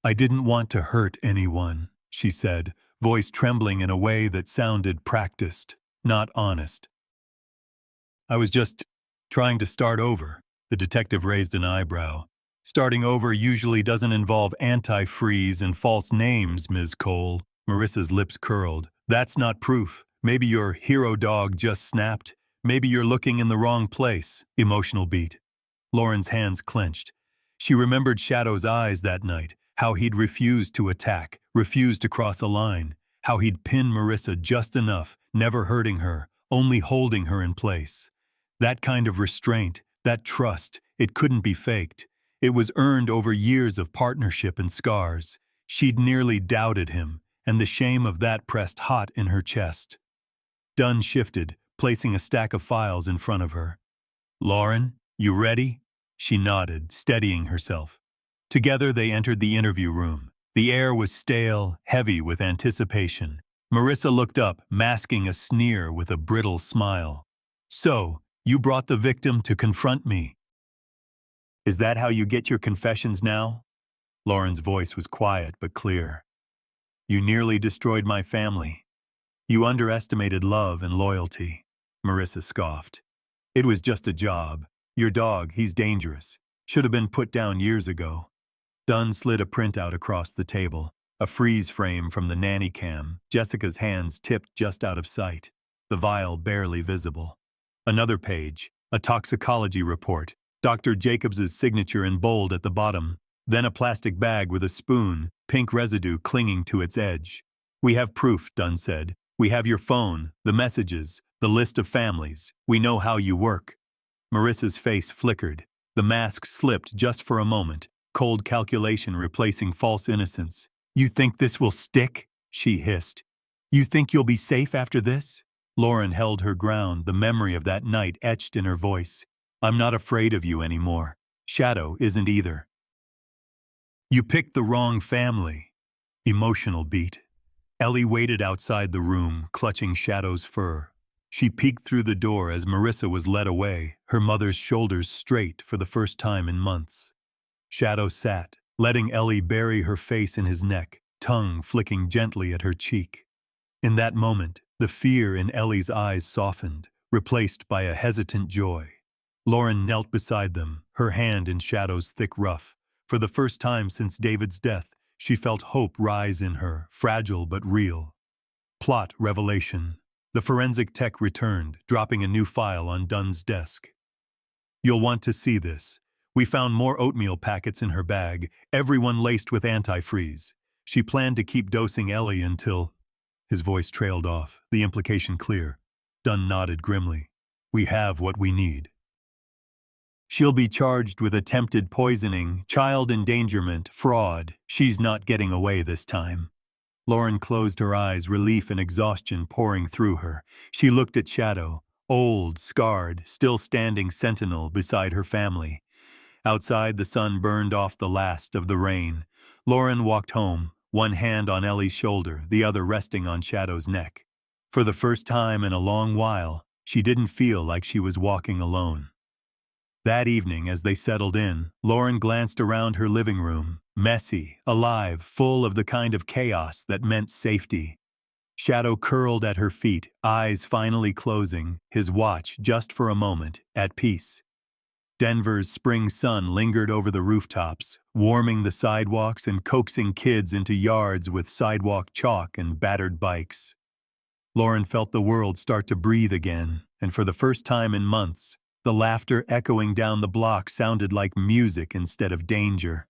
"I didn't want to hurt anyone," she said, voice trembling in a way that sounded practiced, not honest. "I was just trying to start over." The detective raised an eyebrow. "Starting over usually doesn't involve antifreeze and false names, Ms. Cole." Marissa's lips curled. "That's not proof. Maybe your hero dog just snapped. Maybe you're looking in the wrong place." Emotional beat. Lauren's hands clenched. She remembered Shadow's eyes that night, how he'd refused to attack, refused to cross a line, how he'd pinned Marissa just enough, never hurting her, only holding her in place. That kind of restraint, that trust, it couldn't be faked. It was earned over years of partnership and scars. She'd nearly doubted him, and the shame of that pressed hot in her chest. Dunn shifted, placing a stack of files in front of her. "Lauren, you ready?" She nodded, steadying herself. Together they entered the interview room. The air was stale, heavy with anticipation. Marissa looked up, masking a sneer with a brittle smile. "So, you brought the victim to confront me. Is that how you get your confessions now?" Lauren's voice was quiet but clear. "You nearly destroyed my family. You underestimated love and loyalty." Marissa scoffed. "It was just a job. Your dog, he's dangerous. Should have been put down years ago." Dunn slid a printout across the table, a freeze frame from the nanny cam, Jessica's hands tipped just out of sight, the vial barely visible. Another page, a toxicology report, Dr. Jacobs's signature in bold at the bottom, then a plastic bag with a spoon, pink residue clinging to its edge. "We have proof," Dunn said. "We have your phone, the messages, the list of families. We know how you work." Marissa's face flickered. The mask slipped just for a moment, cold calculation replacing false innocence. "You think this will stick?" she hissed. "You think you'll be safe after this?" Lauren held her ground, the memory of that night etched in her voice. "I'm not afraid of you anymore. Shadow isn't either." "You picked the wrong family." Emotional beat. Ellie waited outside the room, clutching Shadow's fur. She peeked through the door as Marissa was led away, her mother's shoulders straight for the first time in months. Shadow sat, letting Ellie bury her face in his neck, tongue flicking gently at her cheek. In that moment, the fear in Ellie's eyes softened, replaced by a hesitant joy. Lauren knelt beside them, her hand in Shadow's thick ruff. For the first time since David's death, she felt hope rise in her, fragile but real. Plot revelation. The forensic tech returned, dropping a new file on Dunn's desk. "You'll want to see this. We found more oatmeal packets in her bag, everyone laced with antifreeze. She planned to keep dosing Ellie until... His voice trailed off, the implication clear. Dunn nodded grimly. We have what we need. She'll be charged with attempted poisoning, child endangerment, fraud. She's not getting away this time. Lauren closed her eyes, relief and exhaustion pouring through her. She looked at Shadow, old, scarred, still standing sentinel beside her family. Outside, the sun burned off the last of the rain. Lauren walked home, one hand on Ellie's shoulder, the other resting on Shadow's neck. For the first time in a long while, she didn't feel like she was walking alone. That evening, as they settled in, Lauren glanced around her living room, messy, alive, full of the kind of chaos that meant safety. Shadow curled at her feet, eyes finally closing, his watch, just for a moment, at peace. Denver's spring sun lingered over the rooftops, warming the sidewalks and coaxing kids into yards with sidewalk chalk and battered bikes. Lauren felt the world start to breathe again, and for the first time in months, the laughter echoing down the block sounded like music instead of danger.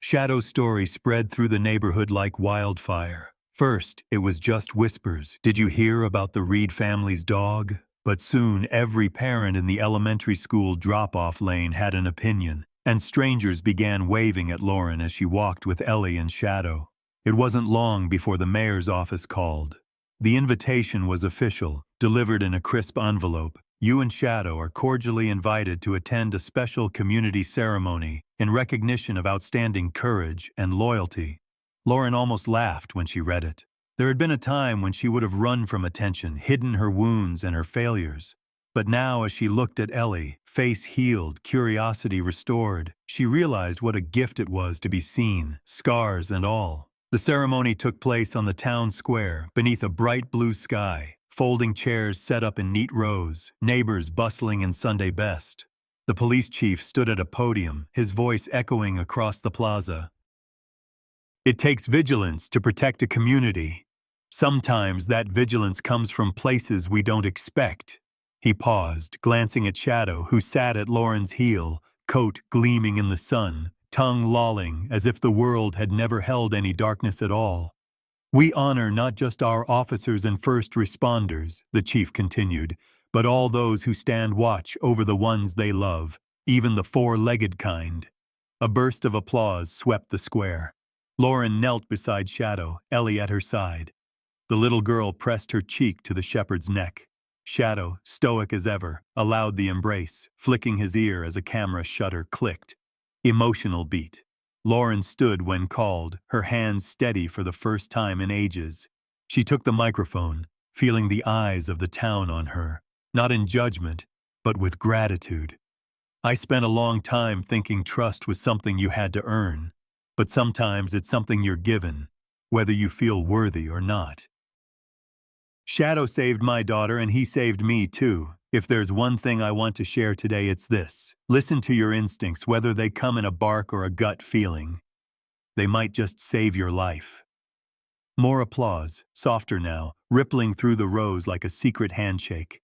Shadow's story spread through the neighborhood like wildfire. First, it was just whispers. Did you hear about the Reed family's dog? But soon, every parent in the elementary school drop-off lane had an opinion, and strangers began waving at Lauren as she walked with Ellie and Shadow. It wasn't long before the mayor's office called. The invitation was official, delivered in a crisp envelope. You and Shadow are cordially invited to attend a special community ceremony in recognition of outstanding courage and loyalty. Lauren almost laughed when she read it. There had been a time when she would have run from attention, hidden her wounds and her failures. But now, as she looked at Ellie, face healed, curiosity restored, she realized what a gift it was to be seen, scars and all. The ceremony took place on the town square, beneath a bright blue sky. Folding chairs set up in neat rows, neighbors bustling in Sunday best. The police chief stood at a podium, his voice echoing across the plaza. It takes vigilance to protect a community. Sometimes that vigilance comes from places we don't expect. He paused, glancing at Shadow, who sat at Lauren's heel, coat gleaming in the sun, tongue lolling as if the world had never held any darkness at all. We honor not just our officers and first responders, the chief continued, but all those who stand watch over the ones they love, even the four-legged kind. A burst of applause swept the square. Lauren knelt beside Shadow, Ellie at her side. The little girl pressed her cheek to the shepherd's neck. Shadow, stoic as ever, allowed the embrace, flicking his ear as a camera shutter clicked. Emotional beat. Lauren stood when called, her hands steady for the first time in ages. She took the microphone, feeling the eyes of the town on her, not in judgment, but with gratitude. I spent a long time thinking trust was something you had to earn, but sometimes it's something you're given, whether you feel worthy or not. Shadow saved my daughter and he saved me too. If there's one thing I want to share today, it's this. Listen to your instincts, whether they come in a bark or a gut feeling. They might just save your life. More applause, softer now, rippling through the rows like a secret handshake.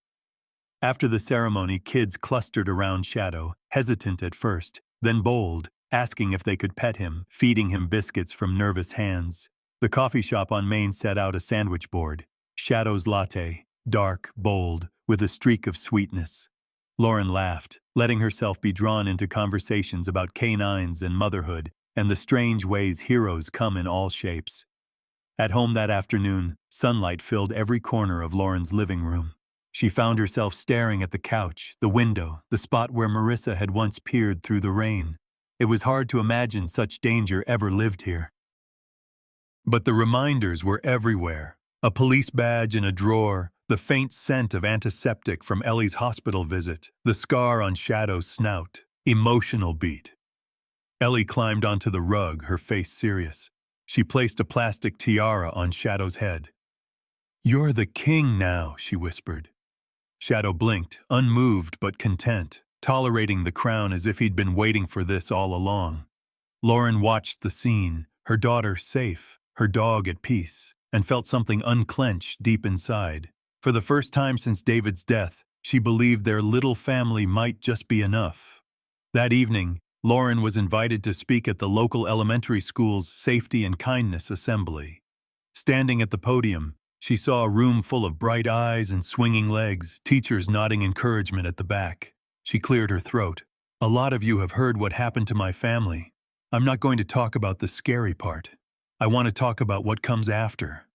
After the ceremony, kids clustered around Shadow, hesitant at first, then bold, asking if they could pet him, feeding him biscuits from nervous hands. The coffee shop on Main set out a sandwich board. Shadow's latte, dark, bold, with a streak of sweetness. Lauren laughed, letting herself be drawn into conversations about canines and motherhood and the strange ways heroes come in all shapes. At home that afternoon, sunlight filled every corner of Lauren's living room. She found herself staring at the couch, the window, the spot where Marissa had once peered through the rain. It was hard to imagine such danger ever lived here. But the reminders were everywhere. A police badge in a drawer, the faint scent of antiseptic from Ellie's hospital visit, the scar on Shadow's snout. Emotional beat. Ellie climbed onto the rug, her face serious. She placed a plastic tiara on Shadow's head. "You're the king now," she whispered. Shadow blinked, unmoved but content, tolerating the crown as if he'd been waiting for this all along. Lauren watched the scene, her daughter safe, her dog at peace, and felt something unclench deep inside. For the first time since David's death, she believed their little family might just be enough. That evening, Lauren was invited to speak at the local elementary school's Safety and Kindness Assembly. Standing at the podium, she saw a room full of bright eyes and swinging legs, teachers nodding encouragement at the back. She cleared her throat. "A lot of you have heard what happened to my family. I'm not going to talk about the scary part. I want to talk about what comes after.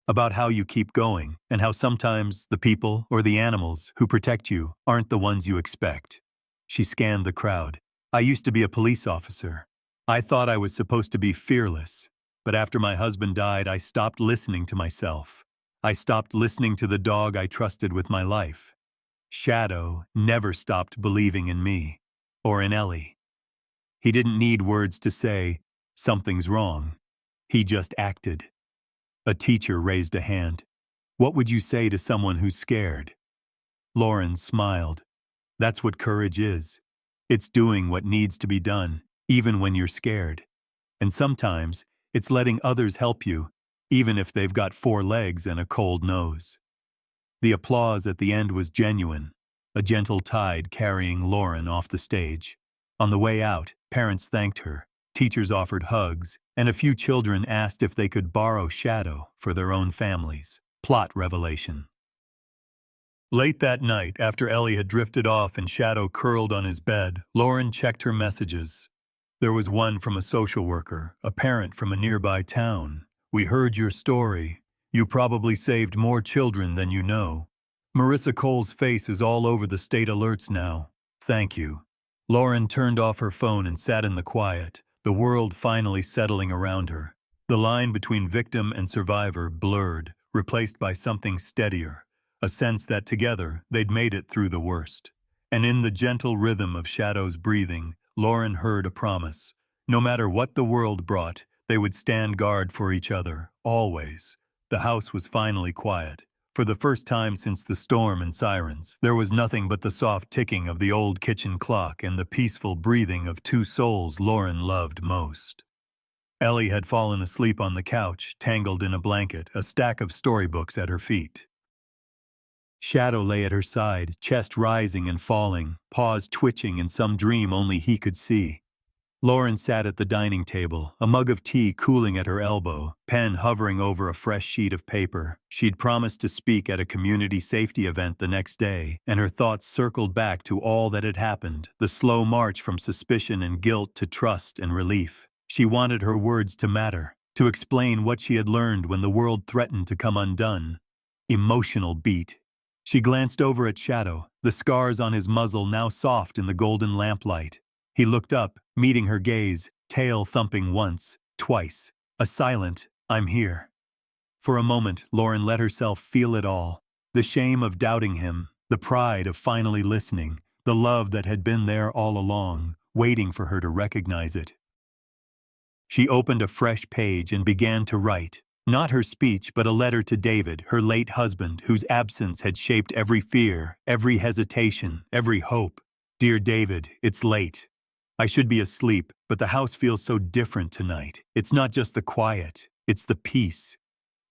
About how you keep going, and how sometimes the people or the animals who protect you aren't the ones you expect." She scanned the crowd. "I used to be a police officer. I thought I was supposed to be fearless. But after my husband died, I stopped listening to myself. I stopped listening to the dog I trusted with my life. Shadow never stopped believing in me, or in Ellie. He didn't need words to say, 'Something's wrong.' He just acted." A teacher raised a hand. "What would you say to someone who's scared?" Lauren smiled. "That's what courage is. It's doing what needs to be done, even when you're scared. And sometimes, it's letting others help you, even if they've got 4 legs and a cold nose." The applause at the end was genuine, a gentle tide carrying Lauren off the stage. On the way out, parents thanked her, teachers offered hugs, and a few children asked if they could borrow Shadow for their own families. Plot revelation. Late that night, after Ellie had drifted off and Shadow curled on his bed, Lauren checked her messages. There was one from a social worker, a parent from a nearby town. "We heard your story. You probably saved more children than you know. Marissa Cole's face is all over the state alerts now. Thank you." Lauren turned off her phone and sat in the quiet, the world finally settling around her. The line between victim and survivor blurred, replaced by something steadier, a sense that together they'd made it through the worst. And in the gentle rhythm of Shadow's breathing, Lauren heard a promise. No matter what the world brought, they would stand guard for each other, always. The house was finally quiet. For the first time since the storm and sirens, there was nothing but the soft ticking of the old kitchen clock and the peaceful breathing of 2 souls Lauren loved most. Ellie had fallen asleep on the couch, tangled in a blanket, a stack of storybooks at her feet. Shadow lay at her side, chest rising and falling, paws twitching in some dream only he could see. Lauren sat at the dining table, a mug of tea cooling at her elbow, pen hovering over a fresh sheet of paper. She'd promised to speak at a community safety event the next day, and her thoughts circled back to all that had happened, the slow march from suspicion and guilt to trust and relief. She wanted her words to matter, to explain what she had learned when the world threatened to come undone. Emotional beat. She glanced over at Shadow, the scars on his muzzle now soft in the golden lamplight. He looked up, meeting her gaze, tail thumping once, twice, a silent, "I'm here." For a moment, Lauren let herself feel it all. The shame of doubting him, the pride of finally listening, the love that had been there all along, waiting for her to recognize it. She opened a fresh page and began to write. Not her speech, but a letter to David, her late husband, whose absence had shaped every fear, every hesitation, every hope. "Dear David, it's late. I should be asleep, but the house feels so different tonight. It's not just the quiet, it's the peace.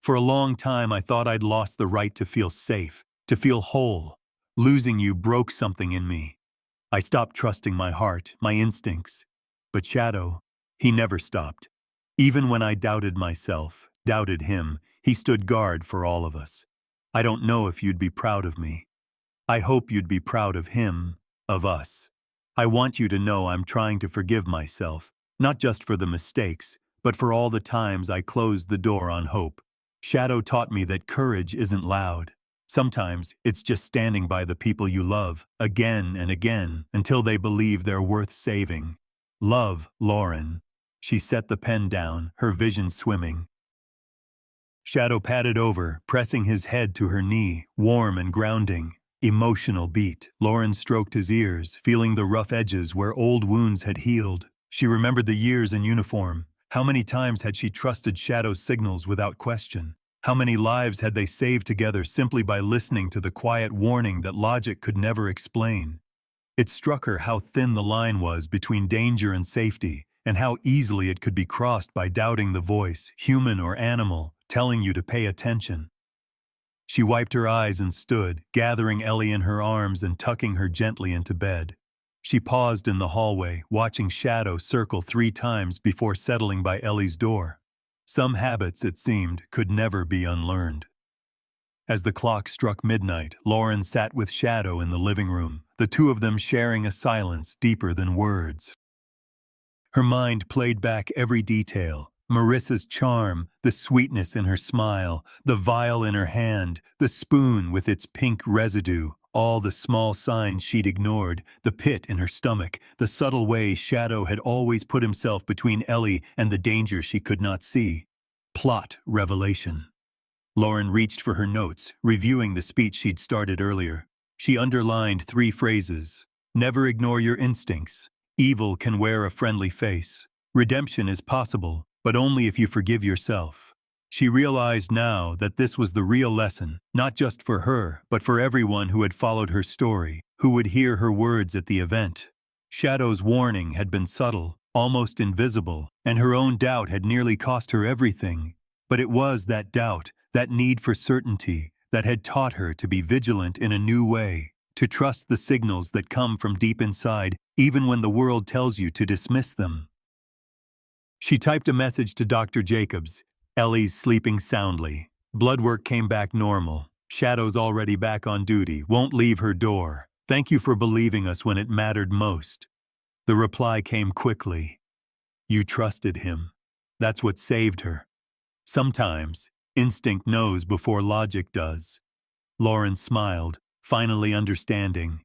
For a long time I thought I'd lost the right to feel safe, to feel whole. Losing you broke something in me. I stopped trusting my heart, my instincts. But Shadow, he never stopped. Even when I doubted myself, doubted him, he stood guard for all of us. I don't know if you'd be proud of me. I hope you'd be proud of him, of us. I want you to know I'm trying to forgive myself, not just for the mistakes, but for all the times I closed the door on hope. Shadow taught me that courage isn't loud. Sometimes it's just standing by the people you love, again and again, until they believe they're worth saving. Love, Lauren." She set the pen down, her vision swimming. Shadow padded over, pressing his head to her knee, warm and grounding. Emotional beat. Lauren stroked his ears, feeling the rough edges where old wounds had healed. She remembered the years in uniform. How many times had she trusted Shadow's signals without question? How many lives had they saved together simply by listening to the quiet warning that logic could never explain? It struck her how thin the line was between danger and safety, and how easily it could be crossed by doubting the voice, human or animal, telling you to pay attention. She wiped her eyes and stood, gathering Ellie in her arms and tucking her gently into bed. She paused in the hallway, watching Shadow circle 3 times before settling by Ellie's door. Some habits, it seemed, could never be unlearned. As the clock struck midnight, Lauren sat with Shadow in the living room, the two of them sharing a silence deeper than words. Her mind played back every detail: Marissa's charm, the sweetness in her smile, the vial in her hand, the spoon with its pink residue, all the small signs she'd ignored, the pit in her stomach, the subtle way Shadow had always put himself between Ellie and the danger she could not see. Plot revelation. Lauren reached for her notes, reviewing the speech she'd started earlier. She underlined 3 phrases. Never ignore your instincts. Evil can wear a friendly face. Redemption is possible, but only if you forgive yourself. She realized now that this was the real lesson, not just for her, but for everyone who had followed her story, who would hear her words at the event. Shadow's warning had been subtle, almost invisible, and her own doubt had nearly cost her everything. But it was that doubt, that need for certainty, that had taught her to be vigilant in a new way, to trust the signals that come from deep inside, even when the world tells you to dismiss them. She typed a message to Dr. Jacobs. Ellie's sleeping soundly. Blood work came back normal. Shadow's already back on duty, won't leave her door. Thank you for believing us when it mattered most. The reply came quickly. You trusted him. That's what saved her. Sometimes, instinct knows before logic does. Lauren smiled, finally understanding.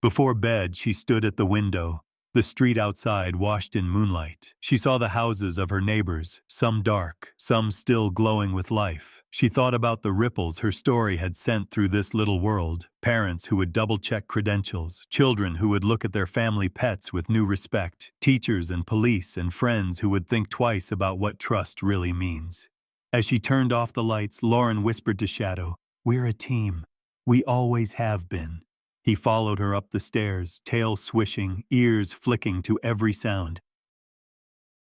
Before bed, she stood at the window. The street outside washed in moonlight. She saw the houses of her neighbors, some dark, some still glowing with life. She thought about the ripples her story had sent through this little world, parents who would double-check credentials, children who would look at their family pets with new respect, teachers and police and friends who would think twice about what trust really means. As she turned off the lights, Lauren whispered to Shadow, "We're a team. We always have been." He followed her up the stairs, tail swishing, ears flicking to every sound.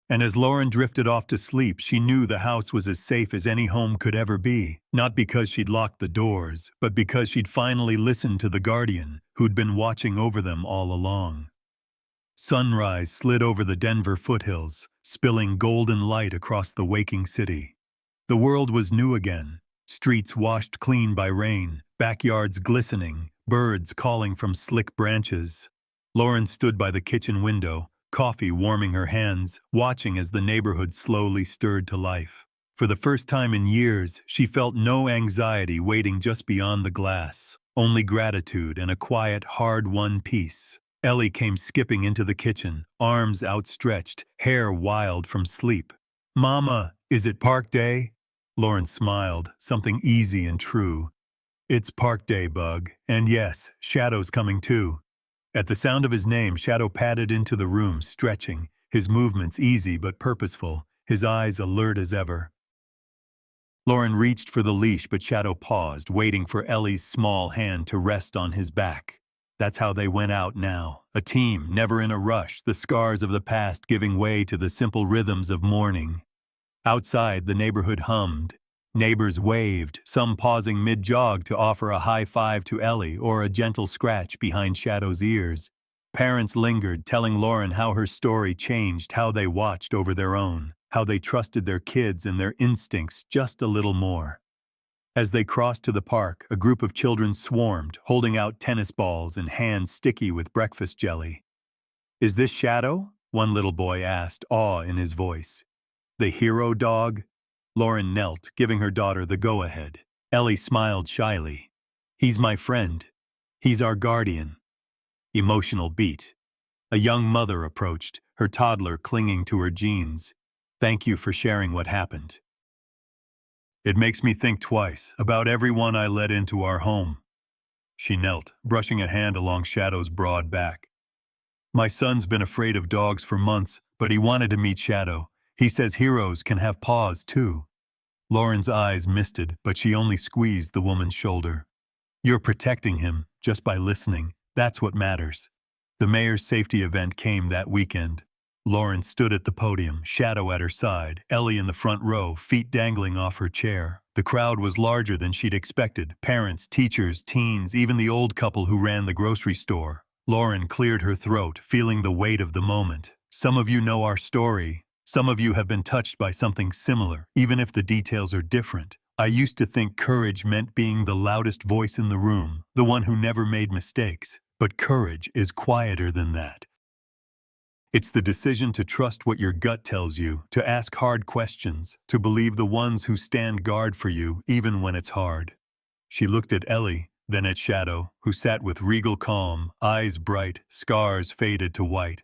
And as Lauren drifted off to sleep, she knew the house was as safe as any home could ever be, not because she'd locked the doors, but because she'd finally listened to the guardian, who'd been watching over them all along. Sunrise slid over the Denver foothills, spilling golden light across the waking city. The world was new again, streets washed clean by rain, backyards glistening, birds calling from slick branches. Lauren stood by the kitchen window, coffee warming her hands, watching as the neighborhood slowly stirred to life. For the first time in years, she felt no anxiety waiting just beyond the glass, only gratitude and a quiet, hard-won peace. Ellie came skipping into the kitchen, arms outstretched, hair wild from sleep. "Mama, is it park day?" Lauren smiled, something easy and true. "It's park day, Bug, and yes, Shadow's coming too." At the sound of his name, Shadow padded into the room, stretching, his movements easy but purposeful, his eyes alert as ever. Lauren reached for the leash, but Shadow paused, waiting for Ellie's small hand to rest on his back. That's how they went out now, a team, never in a rush, the scars of the past giving way to the simple rhythms of morning. Outside, the neighborhood hummed. Neighbors waved, some pausing mid-jog to offer a high five to Ellie or a gentle scratch behind Shadow's ears. Parents lingered, telling Lauren how her story changed, how they watched over their own, how they trusted their kids and their instincts just a little more. As they crossed to the park, a group of children swarmed, holding out tennis balls and hands sticky with breakfast jelly. "Is this Shadow?" one little boy asked, awe in his voice. "The hero dog?" Lauren knelt, giving her daughter the go-ahead. Ellie smiled shyly. "He's my friend. He's our guardian." Emotional beat. A young mother approached, her toddler clinging to her jeans. "Thank you for sharing what happened. It makes me think twice about everyone I let into our home." She knelt, brushing a hand along Shadow's broad back. "My son's been afraid of dogs for months, but he wanted to meet Shadow. He says heroes can have paws, too." Lauren's eyes misted, but she only squeezed the woman's shoulder. "You're protecting him, just by listening. That's what matters." The mayor's safety event came that weekend. Lauren stood at the podium, Shadow at her side, Ellie in the front row, feet dangling off her chair. The crowd was larger than she'd expected. Parents, teachers, teens, even the old couple who ran the grocery store. Lauren cleared her throat, feeling the weight of the moment. Some of you know our story. Some of you have been touched by something similar, even if the details are different. I used to think courage meant being the loudest voice in the room, the one who never made mistakes. But courage is quieter than that. It's the decision to trust what your gut tells you, to ask hard questions, to believe the ones who stand guard for you, even when it's hard. She looked at Ellie, then at Shadow, who sat with regal calm, eyes bright, scars faded to white.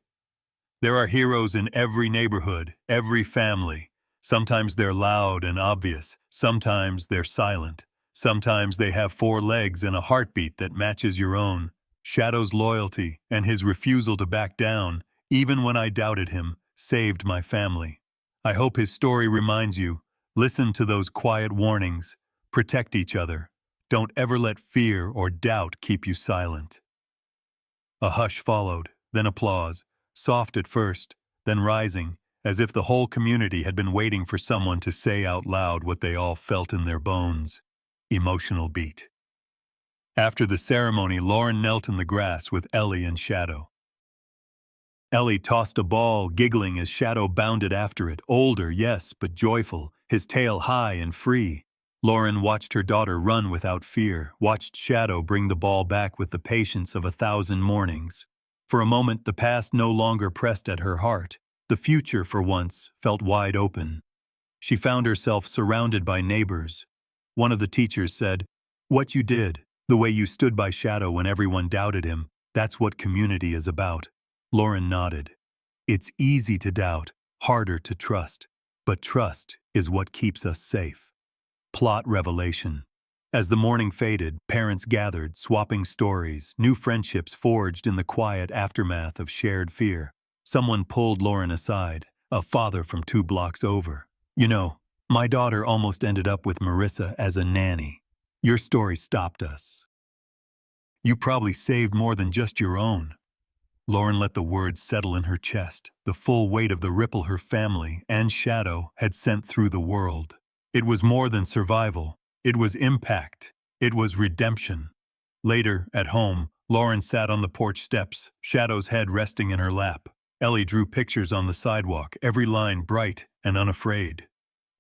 There are heroes in every neighborhood, every family. Sometimes they're loud and obvious, sometimes they're silent. Sometimes they have 4 legs and a heartbeat that matches your own. Shadow's loyalty and his refusal to back down, even when I doubted him, saved my family. I hope his story reminds you, listen to those quiet warnings, protect each other. Don't ever let fear or doubt keep you silent. A hush followed, then applause, soft at first, then rising, as if the whole community had been waiting for someone to say out loud what they all felt in their bones. Emotional beat. After the ceremony, Lauren knelt in the grass with Ellie and Shadow. Ellie tossed a ball, giggling as Shadow bounded after it, older, yes, but joyful, his tail high and free. Lauren watched her daughter run without fear, watched Shadow bring the ball back with the patience of 1,000 mornings. For a moment, the past no longer pressed at her heart. The future, for once, felt wide open. She found herself surrounded by neighbors. One of the teachers said, "What you did, the way you stood by Shadow when everyone doubted him, that's what community is about." Lauren nodded. It's easy to doubt, harder to trust, but trust is what keeps us safe. Plot revelation. As the morning faded, parents gathered, swapping stories, new friendships forged in the quiet aftermath of shared fear. Someone pulled Lauren aside, a father from 2 blocks over. "You know, my daughter almost ended up with Marissa as a nanny. Your story stopped us. You probably saved more than just your own." Lauren let the words settle in her chest, the full weight of the ripple her family and Shadow had sent through the world. It was more than survival. It was impact. It was redemption. Later, at home, Lauren sat on the porch steps, Shadow's head resting in her lap. Ellie drew pictures on the sidewalk, every line bright and unafraid.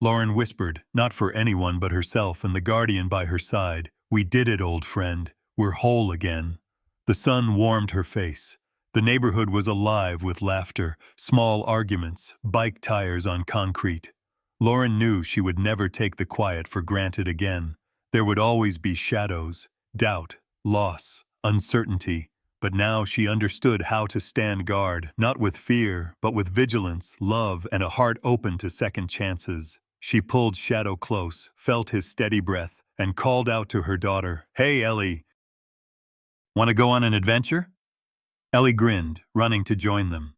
Lauren whispered, not for anyone but herself and the guardian by her side, "We did it, old friend. We're whole again." The sun warmed her face. The neighborhood was alive with laughter, small arguments, bike tires on concrete. Lauren knew she would never take the quiet for granted again. There would always be shadows, doubt, loss, uncertainty, but now she understood how to stand guard, not with fear, but with vigilance, love, and a heart open to second chances. She pulled Shadow close, felt his steady breath, and called out to her daughter, "Hey, Ellie, want to go on an adventure?" Ellie grinned, running to join them.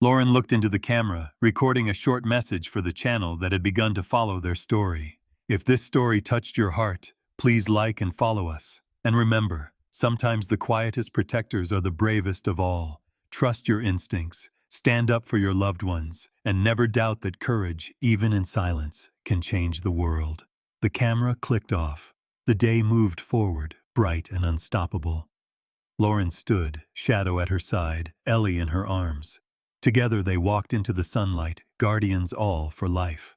Lauren looked into the camera, recording a short message for the channel that had begun to follow their story. If this story touched your heart, please like and follow us. And remember, sometimes the quietest protectors are the bravest of all. Trust your instincts, stand up for your loved ones, and never doubt that courage, even in silence, can change the world. The camera clicked off. The day moved forward, bright and unstoppable. Lauren stood, Shadow at her side, Ellie in her arms. Together they walked into the sunlight, guardians all for life.